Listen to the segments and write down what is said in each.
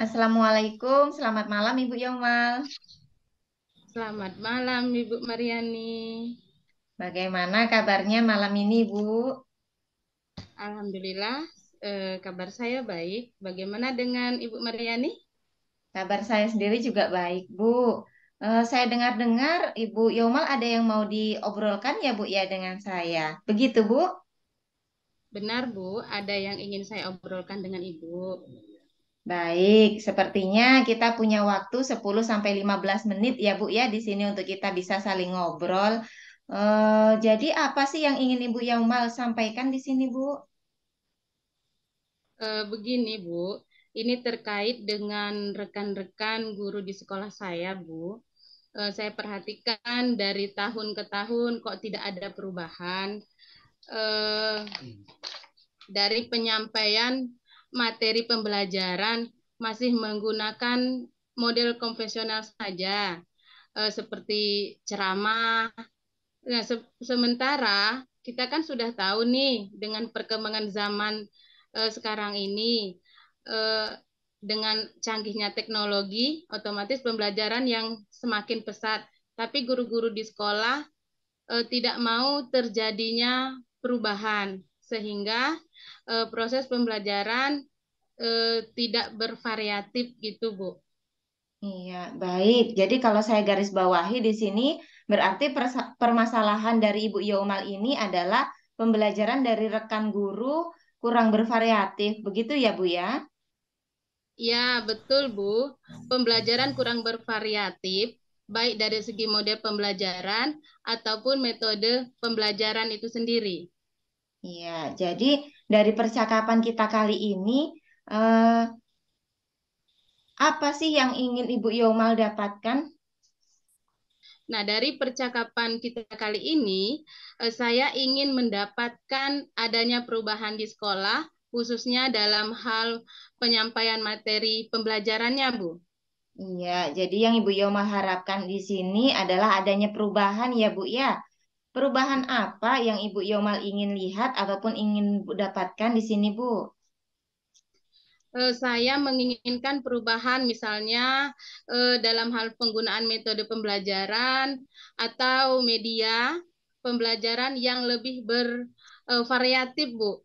Assalamualaikum, selamat malam Ibu Yomal. Selamat malam, Ibu Mariani. Bagaimana kabarnya malam ini, Bu? Alhamdulillah, kabar saya baik. Bagaimana dengan Ibu Mariani? Kabar saya sendiri juga baik, Bu. Saya dengar-dengar Ibu Yomal ada yang mau diobrolkan ya, Bu, ya dengan saya. Begitu, Bu? Benar, Bu, ada yang ingin saya obrolkan dengan Ibu. Baik, sepertinya kita punya waktu 10 sampai 15 menit ya, Bu, ya di sini untuk kita bisa saling ngobrol. Jadi apa sih yang ingin Ibu Yomal sampaikan di sini, Bu? Begini, Bu, ini terkait dengan rekan-rekan guru di sekolah saya, Bu. Saya perhatikan dari tahun ke tahun kok tidak ada perubahan. Eh, dari penyampaian materi pembelajaran masih menggunakan model konvensional saja, seperti ceramah. Nah, sementara kita kan sudah tahu nih dengan perkembangan zaman sekarang ini, eh, dengan canggihnya teknologi, otomatis pembelajaran yang semakin pesat. Tapi guru-guru di sekolah tidak mau terjadinya perubahan, sehingga proses pembelajaran tidak bervariatif gitu, Bu. Iya, baik. Jadi kalau saya garis bawahi di sini, berarti permasalahan dari Ibu Yomal ini adalah pembelajaran dari rekan guru kurang bervariatif. Begitu ya, Bu ya? Ya, betul, Bu. Pembelajaran kurang bervariatif, baik dari segi model pembelajaran ataupun metode pembelajaran itu sendiri. Iya, jadi dari percakapan kita kali ini, eh, apa sih yang ingin Ibu Yomal dapatkan? Nah, dari percakapan kita kali ini, saya ingin mendapatkan adanya perubahan di sekolah, khususnya dalam hal penyampaian materi pembelajarannya, Bu. Iya, jadi yang Ibu Yomal harapkan di sini adalah adanya perubahan ya, Bu ya. Perubahan apa yang Ibu Yomal ingin lihat ataupun ingin dapatkan di sini, Bu? Saya menginginkan perubahan misalnya dalam hal penggunaan metode pembelajaran atau media pembelajaran yang lebih bervariatif, Bu.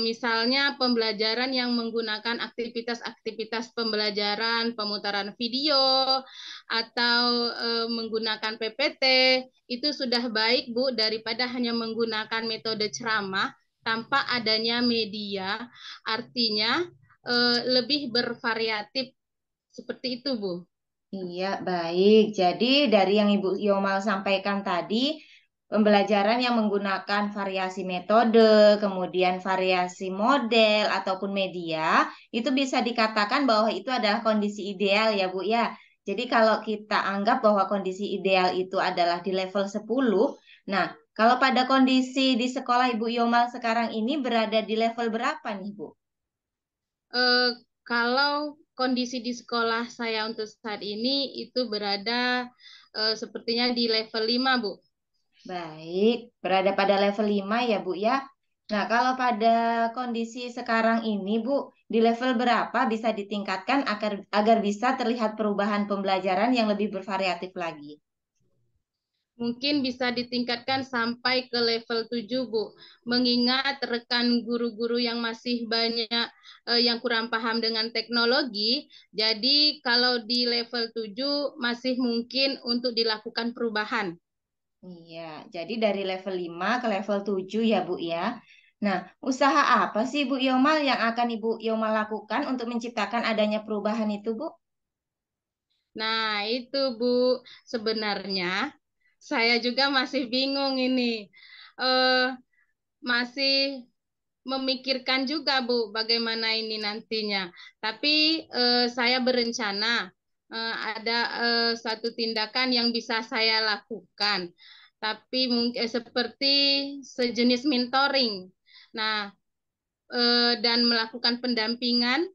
Misalnya pembelajaran yang menggunakan aktivitas-aktivitas pembelajaran, pemutaran video, atau menggunakan PPT, itu sudah baik, Bu, daripada hanya menggunakan metode ceramah tanpa adanya media, artinya lebih bervariatif seperti itu, Bu. Iya, baik. Jadi dari yang Ibu Yomal sampaikan tadi, pembelajaran yang menggunakan variasi metode, kemudian variasi model ataupun media, itu bisa dikatakan bahwa itu adalah kondisi ideal ya, Bu ya. Jadi kalau kita anggap bahwa kondisi ideal itu adalah di level 10, nah, kalau pada kondisi di sekolah Ibu Yomal sekarang ini berada di level berapa nih, Bu? Eh, Kalau kondisi di sekolah saya untuk saat ini itu berada sepertinya di level 5, Bu. Baik, berada pada level 5 ya Bu ya. Nah, kalau pada kondisi sekarang ini Bu, di level berapa bisa ditingkatkan agar bisa terlihat perubahan pembelajaran yang lebih bervariatif lagi? Mungkin bisa ditingkatkan sampai ke level 7, Bu. Mengingat rekan guru-guru yang masih banyak yang kurang paham dengan teknologi, jadi kalau di level 7 masih mungkin untuk dilakukan perubahan. Iya, jadi dari level 5 ke level 7 ya Bu ya. Nah, usaha apa sih Bu Yomal yang akan Ibu Yomal lakukan untuk menciptakan adanya perubahan itu Bu? Nah, itu Bu, sebenarnya saya juga masih bingung ini. Eh, Masih memikirkan juga, Bu, bagaimana ini nantinya. Tapi saya berencana ada satu tindakan yang bisa saya lakukan. Tapi mungkin seperti sejenis mentoring. Nah, dan melakukan pendampingan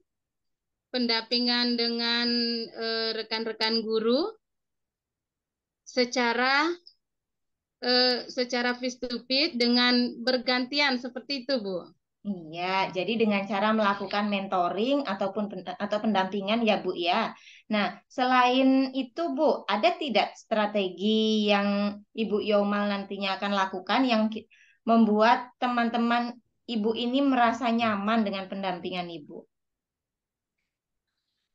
dengan rekan-rekan guru secara secara face to face dengan bergantian seperti itu, Bu. Iya, jadi dengan cara melakukan mentoring atau pendampingan ya Bu ya. Nah, selain itu Bu, ada tidak strategi yang Ibu Yomal nantinya akan lakukan yang membuat teman-teman Ibu ini merasa nyaman dengan pendampingan Ibu?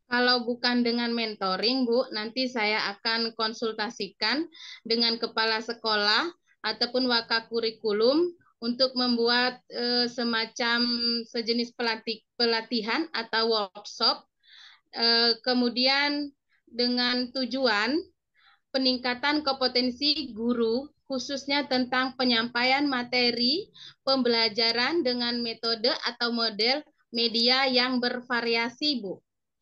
Kalau bukan dengan mentoring, Bu, nanti saya akan konsultasikan dengan kepala sekolah ataupun wakakurikulum untuk membuat semacam sejenis pelatihan atau workshop. Kemudian dengan tujuan peningkatan kompetensi guru, khususnya tentang penyampaian materi pembelajaran dengan metode atau model media yang bervariasi, Bu.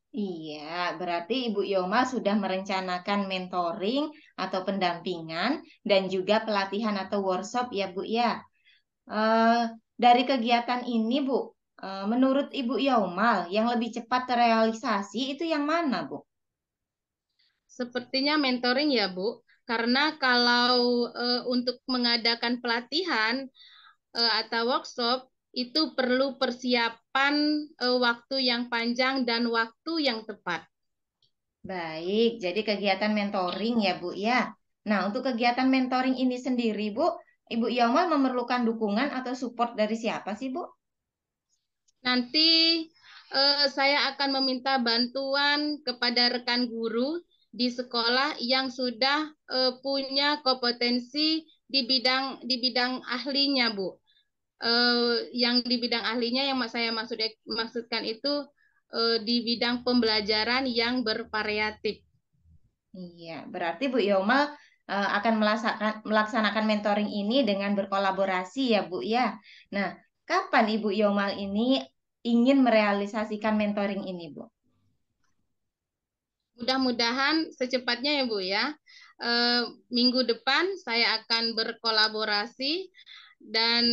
Iya, berarti Ibu Yoma sudah merencanakan mentoring atau pendampingan dan juga pelatihan atau workshop ya Bu ya. Eh, dari kegiatan ini Bu, menurut Ibu Yomal yang lebih cepat terrealisasi itu yang mana Bu? Sepertinya mentoring ya, Bu. Karena kalau untuk mengadakan pelatihan atau workshop itu perlu persiapan waktu yang panjang dan waktu yang tepat. Baik, jadi kegiatan mentoring ya Bu ya. Nah, untuk kegiatan mentoring ini sendiri Bu, Ibu Yomal memerlukan dukungan atau support dari siapa sih Bu? Nanti saya akan meminta bantuan kepada rekan guru di sekolah yang sudah punya kompetensi di bidang ahlinya, Bu. Yang di bidang ahlinya yang saya maksudkan itu di bidang pembelajaran yang bervariatif. Iya, berarti Bu Yomal akan melaksanakan mentoring ini dengan berkolaborasi ya Bu ya. Nah, kapan Ibu Yomal ini ingin merealisasikan mentoring ini Bu? Mudah-mudahan secepatnya ya Bu ya. Minggu depan saya akan berkolaborasi dan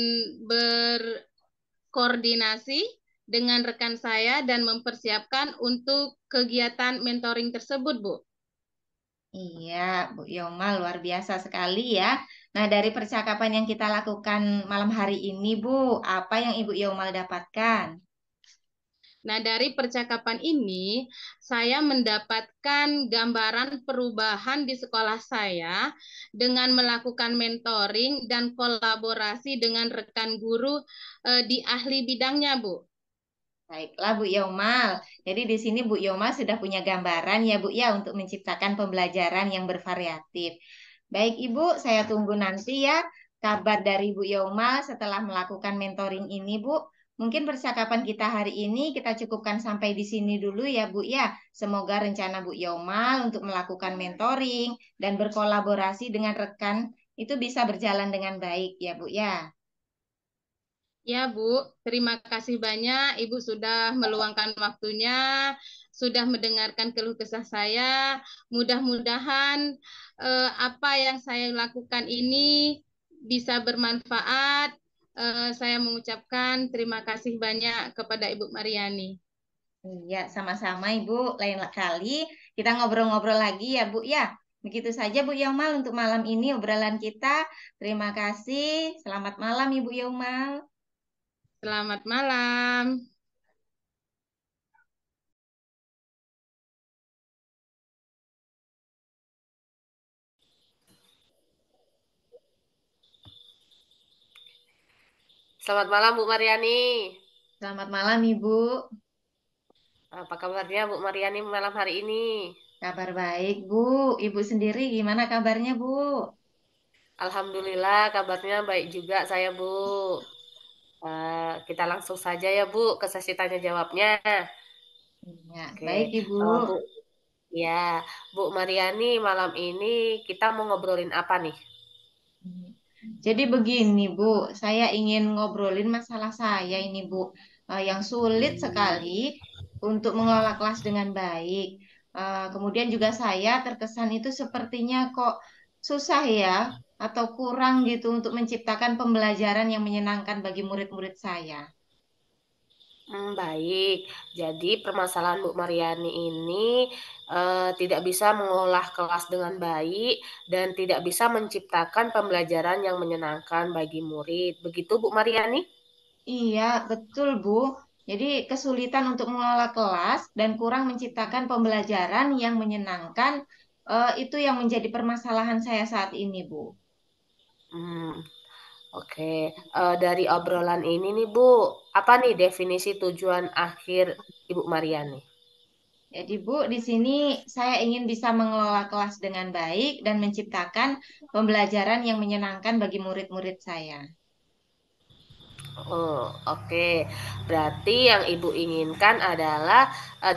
berkoordinasi dengan rekan saya dan mempersiapkan untuk kegiatan mentoring tersebut, Bu. Iya, Bu Yomal luar biasa sekali ya. Nah, dari percakapan yang kita lakukan malam hari ini Bu, apa yang Ibu Yomal dapatkan? Nah, dari percakapan ini, saya mendapatkan gambaran perubahan di sekolah saya dengan melakukan mentoring dan kolaborasi dengan rekan guru di ahli bidangnya, Bu. Baiklah Bu Yomal. Jadi di sini Bu Yomal sudah punya gambaran ya Bu ya untuk menciptakan pembelajaran yang bervariatif. Baik Ibu, saya tunggu nanti ya kabar dari Bu Yomal setelah melakukan mentoring ini Bu. Mungkin percakapan kita hari ini kita cukupkan sampai di sini dulu ya Bu ya. Semoga rencana Bu Yomal untuk melakukan mentoring dan berkolaborasi dengan rekan itu bisa berjalan dengan baik ya Bu ya. Ya, Bu, terima kasih banyak. Ibu sudah meluangkan waktunya, sudah mendengarkan keluh kesah saya. Mudah-mudahan apa yang saya lakukan ini bisa bermanfaat. Saya mengucapkan terima kasih banyak kepada Ibu Mariani. Iya, sama-sama Ibu. Lain kali kita ngobrol-ngobrol lagi ya Bu ya. Begitu saja Bu Yamal untuk malam ini obrolan kita. Terima kasih. Selamat malam Ibu Yamal. Selamat malam. Selamat malam Bu Mariani. Selamat malam Ibu. Apa kabarnya Bu Mariani malam hari ini? Kabar baik Bu. Ibu sendiri gimana kabarnya Bu? Alhamdulillah kabarnya baik juga saya Bu. Kita langsung saja ya Bu ke sesi tanya jawabnya. Iya, Oke, baik Ibu. Bu ya Bu Mariani malam ini kita mau ngobrolin apa nih? Jadi begini Bu, saya ingin ngobrolin masalah saya ini Bu, yang sulit sekali untuk mengelola kelas dengan baik. Kemudian juga saya terkesan itu sepertinya kok susah ya, atau kurang gitu untuk menciptakan pembelajaran yang menyenangkan bagi murid-murid saya. Baik. Jadi permasalahan Bu Mariani ini tidak bisa mengolah kelas dengan baik dan tidak bisa menciptakan pembelajaran yang menyenangkan bagi murid. Begitu Bu Mariani? Iya, betul, Bu. Jadi kesulitan untuk mengelola kelas dan kurang menciptakan pembelajaran yang menyenangkan, itu yang menjadi permasalahan saya saat ini, Bu. Hmm, oke. Dari obrolan ini nih Bu, apa nih definisi tujuan akhir Ibu Mariani? Jadi, Bu, di sini saya ingin bisa mengelola kelas dengan baik dan menciptakan pembelajaran yang menyenangkan bagi murid-murid saya. Oh, oke. Berarti yang Ibu inginkan adalah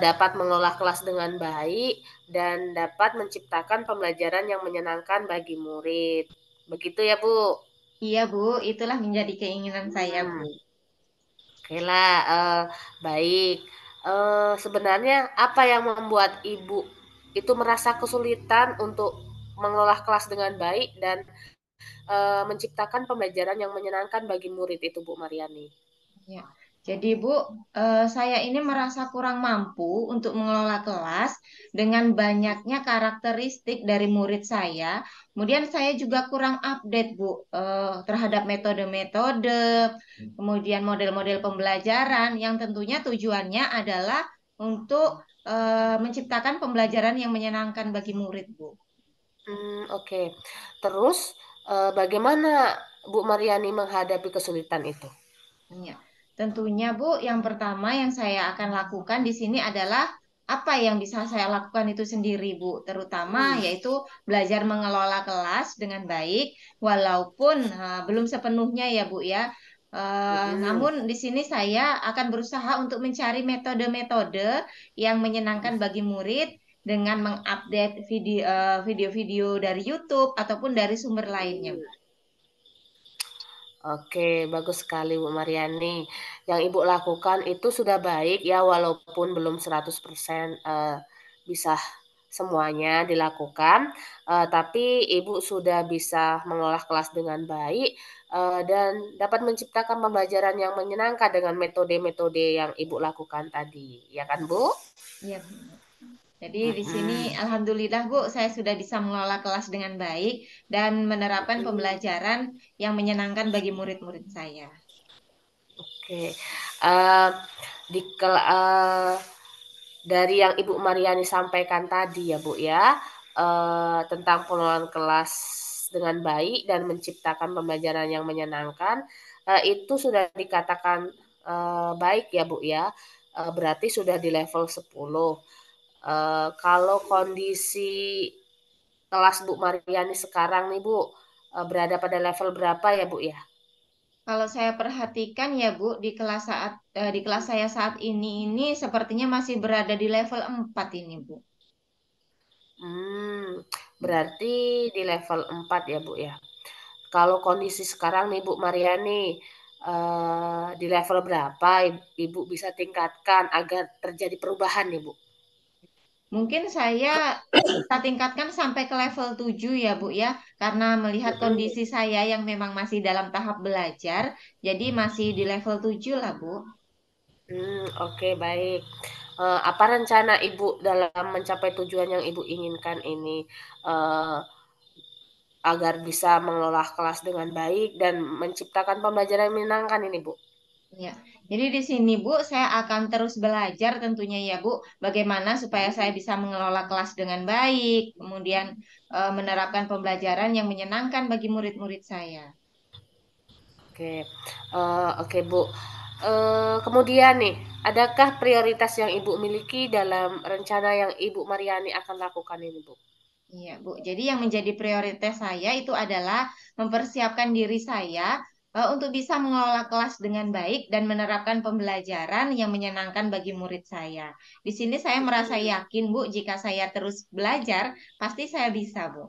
dapat mengelola kelas dengan baik dan dapat menciptakan pembelajaran yang menyenangkan bagi murid. Begitu ya, Bu? Iya, Bu, itulah menjadi keinginan saya, Bu. Hmm, oke lah, baik. Sebenarnya apa yang membuat Ibu itu merasa kesulitan untuk mengelola kelas dengan baik dan menciptakan pembelajaran yang menyenangkan bagi murid itu, Bu Mariani? Ya. Jadi Bu, saya ini merasa kurang mampu untuk mengelola kelas dengan banyaknya karakteristik dari murid saya. Kemudian saya juga kurang update Bu, terhadap metode-metode, kemudian model-model pembelajaran yang tentunya tujuannya adalah untuk menciptakan pembelajaran yang menyenangkan bagi murid Bu. Oke. Terus, bagaimana Bu Mariani menghadapi kesulitan itu? Ya, tentunya Bu, yang pertama yang saya akan lakukan di sini adalah apa yang bisa saya lakukan itu sendiri Bu, terutama Mmm, yaitu belajar mengelola kelas dengan baik, walaupun belum sepenuhnya ya Bu ya. mhm. Namun di sini saya akan berusaha untuk mencari metode-metode yang menyenangkan bagi murid dengan mengupdate video-video dari YouTube ataupun dari sumber lainnya Bu. Oke, bagus sekali Bu Mariani. Yang Ibu lakukan itu sudah baik ya, walaupun belum 100% bisa semuanya dilakukan, tapi Ibu sudah bisa mengolah kelas dengan baik, dan dapat menciptakan pembelajaran yang menyenangkan dengan metode-metode yang Ibu lakukan tadi, ya kan Bu? Iya, Bu. Jadi di sini Mhm, alhamdulillah Bu, saya sudah bisa mengelola kelas dengan baik dan menerapkan mhm, pembelajaran yang menyenangkan bagi murid-murid saya. oke. Eee, di kel Dari yang Ibu Mariani sampaikan tadi ya, Bu, ya, tentang pengelolaan kelas dengan baik dan menciptakan pembelajaran yang menyenangkan, itu sudah dikatakan, baik ya, Bu, ya, berarti sudah di level 10. Kalau kondisi kelas Bu Mariani sekarang nih, Bu, berada pada level berapa ya, Bu, ya? Kalau saya perhatikan ya Bu, di kelas saya saat ini sepertinya masih berada di level 4 ini Bu. Mmm, berarti di level 4 ya, Bu, ya? Kalau kondisi sekarang nih Bu Mariani, di level berapa Ibu bisa tingkatkan agar terjadi perubahan nih Bu? Mungkin saya bisa tingkatkan sampai ke level 7 ya Bu ya, karena melihat Mhm, kondisi saya yang memang masih dalam tahap belajar, jadi masih di level 7 lah Bu. oke baik. Apa rencana Ibu dalam mencapai tujuan yang Ibu inginkan ini, eee, agar bisa mengelola kelas dengan baik dan menciptakan pembelajaran yang menyenangkan ini Bu? Ya, jadi di sini Bu, saya akan terus belajar tentunya ya Bu, bagaimana supaya saya bisa mengelola kelas dengan baik, kemudian menerapkan pembelajaran yang menyenangkan bagi murid-murid saya. Oke, oke Bu. Kemudian nih, adakah prioritas yang Ibu miliki dalam rencana yang Ibu Mariani akan lakukan ini, Bu? Iya Bu, jadi yang menjadi prioritas saya itu adalah mempersiapkan diri saya untuk bisa mengelola kelas dengan baik dan menerapkan pembelajaran yang menyenangkan bagi murid saya. Di sini saya merasa Mhm. yakin Bu, jika saya terus belajar, pasti saya bisa Bu.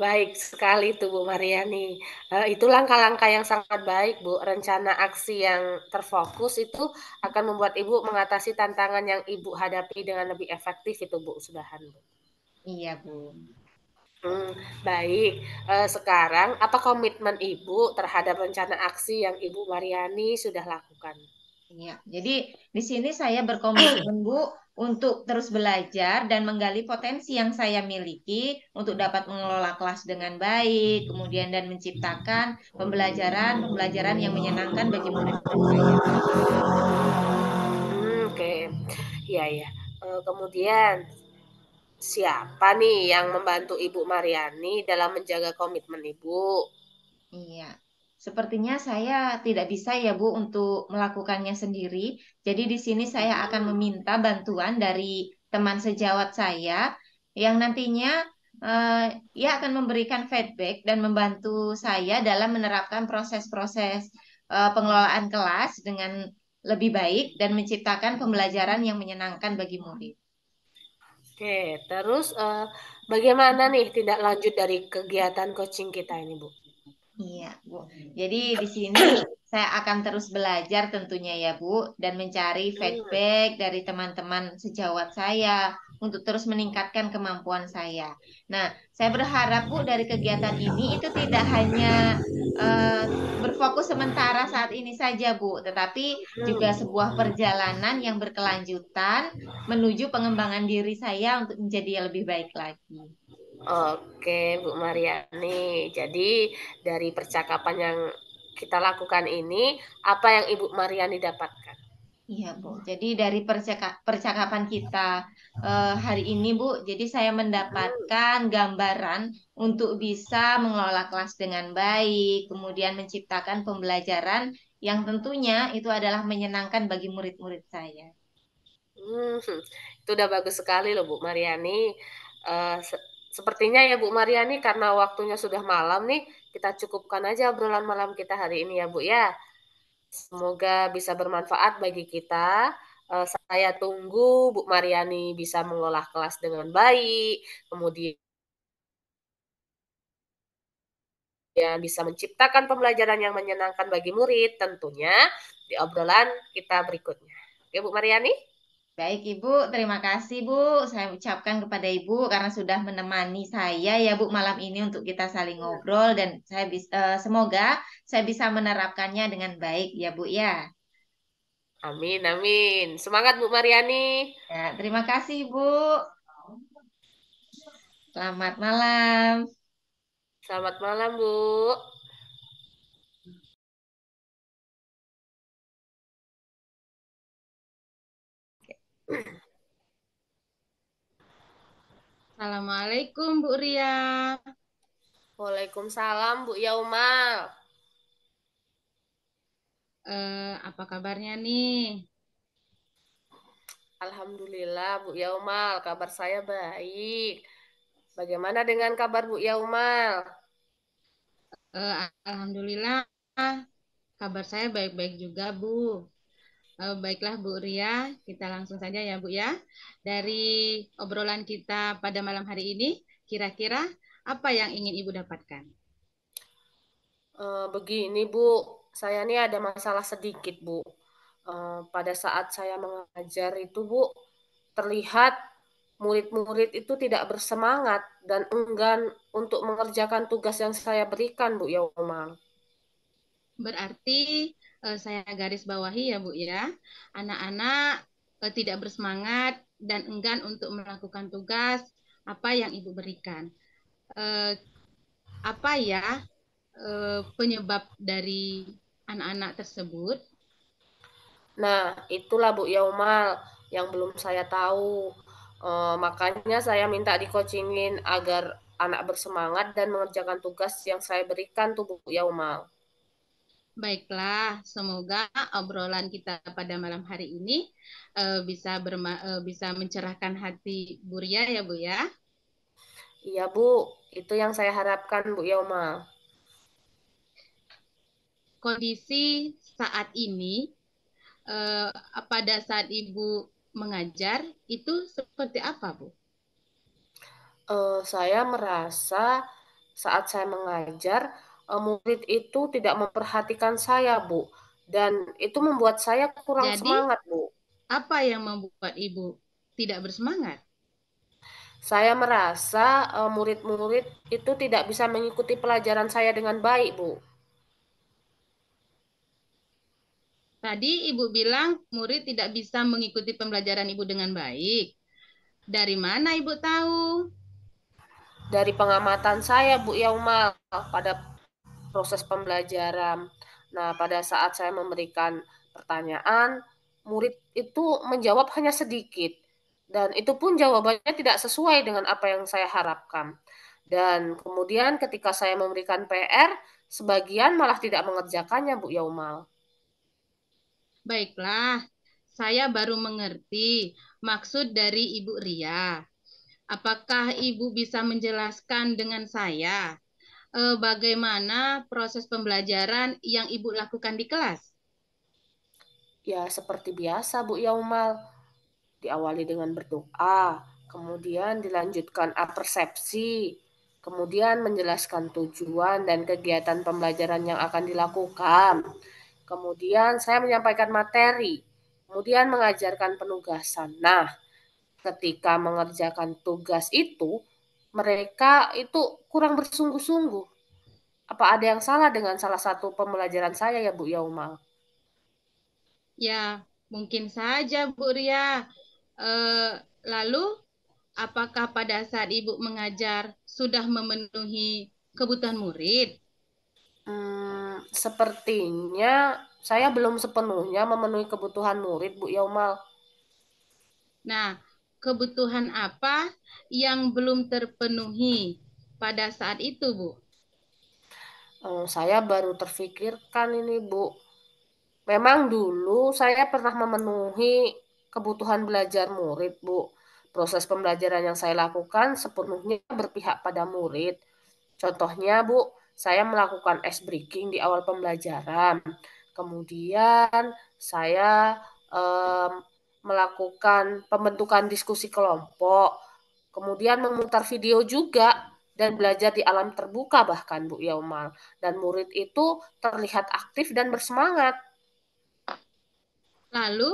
Baik sekali tuh Bu Mariani. Itu langkah-langkah yang sangat baik, Bu. Rencana aksi yang terfokus itu akan membuat Ibu mengatasi tantangan yang Ibu hadapi dengan lebih efektif itu, Bu, usahakan, Bu. Iya Bu. Mmm, baik. Sekarang apa komitmen Ibu terhadap rencana aksi yang Ibu Mariani sudah lakukan? Iya, jadi di sini saya berkomitmen Bu, untuk terus belajar dan menggali potensi yang saya miliki untuk dapat mengelola kelas dengan baik, kemudian dan menciptakan pembelajaran yang menyenangkan bagi murid-murid saya. Oke. Iya, ya. Kemudian siapa nih yang membantu Ibu Mariani dalam menjaga komitmen Ibu? Iya, sepertinya saya tidak bisa ya Bu untuk melakukannya sendiri. Jadi di sini saya akan meminta bantuan dari teman sejawat saya yang nantinya eh, ia akan memberikan feedback dan membantu saya dalam menerapkan proses-proses pengelolaan kelas dengan lebih baik dan menciptakan pembelajaran yang menyenangkan bagi murid. Oke, terus bagaimana nih tindak lanjut dari kegiatan coaching kita ini, Bu? Iya, Bu. Jadi di sini saya akan terus belajar tentunya ya, Bu, dan mencari Hmm, feedback dari teman-teman sejawat saya untuk terus meningkatkan kemampuan saya. Nah, saya berharap, Bu, dari kegiatan ini itu tidak hanya eh, berfokus sementara saat ini saja, Bu, tetapi juga hmm. sebuah perjalanan yang berkelanjutan menuju pengembangan diri saya untuk menjadi lebih baik lagi. Oke, Bu Mariani. Jadi dari percakapan yang kita lakukan ini, apa yang Ibu Mariani dapatkan? Iya, Bu. Jadi dari percakapan kita hari ini, Bu, jadi saya Hmm, mendapatkan gambaran untuk bisa mengelola kelas dengan baik, kemudian menciptakan pembelajaran yang tentunya itu adalah menyenangkan bagi murid-murid saya. hmm, itu udah bagus sekali loh Bu Mariani. Sepertinya ya Bu Mariani karena waktunya sudah malam nih, kita cukupkan aja obrolan malam kita hari ini ya Bu ya. Semoga bisa bermanfaat bagi kita. Saya tunggu Bu Mariani bisa mengolah kelas dengan baik, kemudian bisa menciptakan pembelajaran yang menyenangkan bagi murid tentunya di obrolan kita berikutnya. Oke Bu Mariani? Baik, Ibu. Terima kasih, Bu. Saya ucapkan kepada Ibu karena sudah menemani saya ya, Bu, malam ini untuk kita saling ngobrol dan semoga saya bisa menerapkannya dengan baik ya, Bu ya. Amin, amin. Semangat Bu Mariani. Ya, terima kasih, Bu. Selamat malam. Selamat malam Bu. Assalamualaikum Bu Ria. Waalaikumsalam Bu Yaumal. Apa kabarnya nih? Alhamdulillah Bu Yaumal, kabar saya baik. Bagaimana dengan kabar Bu Yaumal? Alhamdulillah, kabar saya baik-baik juga Bu. Baiklah Bu Ria, kita langsung saja ya Bu ya. Dari obrolan kita pada malam hari ini, kira-kira apa yang ingin Ibu dapatkan? Begini Bu, saya ini ada masalah sedikit Bu. Pada saat saya mengajar itu Bu, terlihat murid-murid itu tidak bersemangat dan enggan untuk mengerjakan tugas yang saya berikan Bu Yaumal. Berarti saya garis bawahi ya Bu ya, anak-anak tidak bersemangat dan enggan untuk melakukan tugas apa yang Ibu berikan. Eh, apa ya penyebab dari anak-anak tersebut? Nah, itulah Bu Yaumal yang belum saya tahu. Makanya saya minta di-coachingin agar anak bersemangat dan mengerjakan tugas yang saya berikan tuh Bu Yaumal. Baiklah, semoga obrolan kita pada malam hari ini bisa mencerahkan hati Bu Ria ya Bu ya. Iya Bu, itu yang saya harapkan Bu Yaumal. Kondisi saat ini eh, pada saat Ibu mengajar itu seperti apa Bu? Saya merasa saat saya mengajar, murid itu tidak memperhatikan saya Bu, dan itu membuat saya kurang Jadi semangat Bu. apa yang membuat Ibu tidak bersemangat? Saya merasa murid-murid itu tidak bisa mengikuti pelajaran saya dengan baik Bu. Tadi Ibu bilang murid tidak bisa mengikuti pembelajaran Ibu dengan baik. Dari mana Ibu tahu? Dari pengamatan saya, Bu Yaumal, pada proses pembelajaran. Nah, pada saat saya memberikan pertanyaan, murid itu menjawab hanya sedikit. Dan itu pun jawabannya tidak sesuai dengan apa yang saya harapkan. Dan kemudian ketika saya memberikan PR, sebagian malah tidak mengerjakannya, Bu Yaumal. Baiklah, saya baru mengerti maksud dari Ibu Ria. Apakah Ibu bisa menjelaskan dengan saya bagaimana proses pembelajaran yang Ibu lakukan di kelas? Ya, seperti biasa, Bu Yaumal. Diawali dengan berdoa, kemudian dilanjutkan apersepsi, kemudian menjelaskan tujuan dan kegiatan pembelajaran yang akan dilakukan. Kemudian saya menyampaikan materi, kemudian mengajarkan penugasan. Nah, ketika mengerjakan tugas itu, mereka itu kurang bersungguh-sungguh. Apa ada yang salah dengan salah satu pembelajaran saya ya Bu Yaumal? Ya, mungkin saja Bu Ria. Eh, lalu, apakah pada saat Ibu mengajar sudah memenuhi kebutuhan murid? Sepertinya saya belum sepenuhnya memenuhi kebutuhan murid, Bu Yaumal. Nah, kebutuhan apa yang belum terpenuhi pada saat itu, Bu? Saya baru terfikirkan ini, Bu. Memang dulu saya pernah memenuhi kebutuhan belajar murid, Bu. Proses pembelajaran yang saya lakukan sepenuhnya berpihak pada murid. Contohnya, Bu, saya melakukan ice breaking di awal pembelajaran. Kemudian saya em, melakukan pembentukan diskusi kelompok. Kemudian memutar video juga dan belajar di alam terbuka bahkan Bu Yaumal. Dan murid itu terlihat aktif dan bersemangat. Lalu,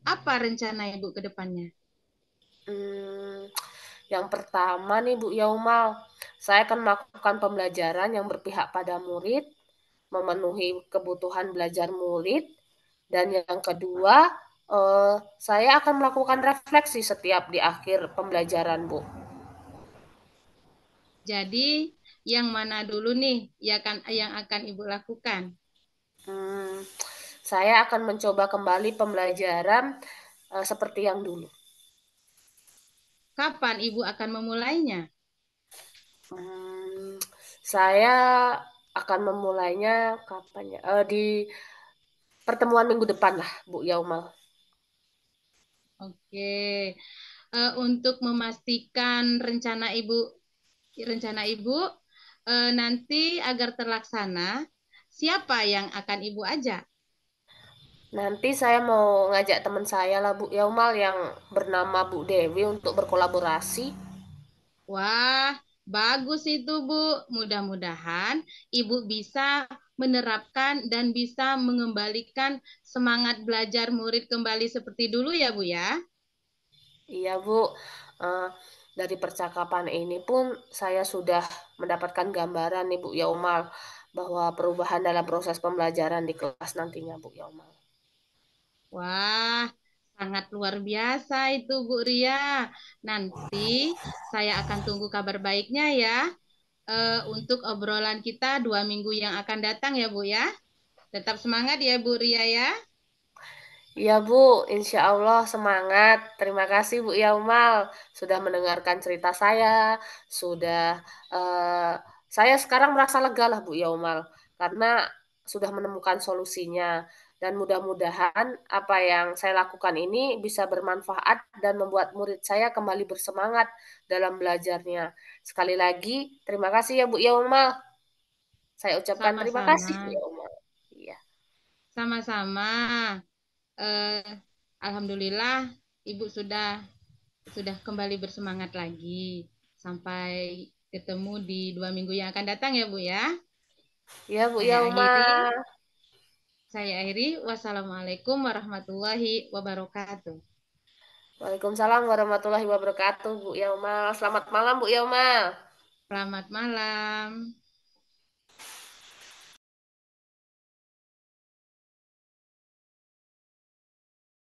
apa rencana Ibu ke depannya? Hmm, yang pertama nih Bu Yaumal, saya akan melakukan pembelajaran yang berpihak pada murid, memenuhi kebutuhan belajar murid, dan yang kedua, saya akan melakukan refleksi setiap di akhir pembelajaran, Bu. Jadi, yang mana dulu nih yang akan Ibu lakukan? Hmm, saya akan mencoba kembali pembelajaran seperti yang dulu. Kapan Ibu akan memulainya? Hmm, saya akan memulainya kapan ya? Di pertemuan minggu depan lah, Bu Yaumal. Oke. Untuk memastikan rencana Ibu nanti agar terlaksana, siapa yang akan Ibu ajak? Nanti saya mau ngajak teman saya lah Bu Yaumal yang bernama Bu Dewi untuk berkolaborasi. Wah, bagus itu, Bu. Mudah-mudahan Ibu bisa menerapkan dan bisa mengembalikan semangat belajar murid kembali seperti dulu ya, Bu ya. Iya Bu, Eh, dari percakapan ini pun saya sudah mendapatkan gambaran nih Bu Yaumal bahwa perubahan dalam proses pembelajaran di kelas nantinya Bu Yaumal. Wah, sangat luar biasa itu, Bu Ria. Nanti saya akan tunggu kabar baiknya ya untuk obrolan kita 2 minggu yang akan datang ya, Bu ya. Tetap semangat ya, Bu Ria ya. Iya Bu, insya Allah semangat. Terima kasih Bu Yaumal sudah mendengarkan cerita saya. Sudah, eh, saya sekarang merasa lega lah Bu Yaumal karena sudah menemukan solusinya. Dan mudah-mudahan apa yang saya lakukan ini bisa bermanfaat dan membuat murid saya kembali bersemangat dalam belajarnya. Sekali lagi, terima kasih ya Bu Yaumal. Saya ucapkan terima kasih Bu Sama-sama. Yaumal. Iya, Sama-sama. Eh, Alhamdulillah, Ibu sudah kembali bersemangat lagi. Sampai ketemu di 2 minggu yang akan datang ya, Bu ya. iya Bu Saya akhiri. Yaumal. Saya akhiri. Wassalamualaikum warahmatullahi wabarakatuh. Waalaikumsalam warahmatullahi wabarakatuh, Bu Yauma. Selamat malam, Bu Yauma. Selamat malam.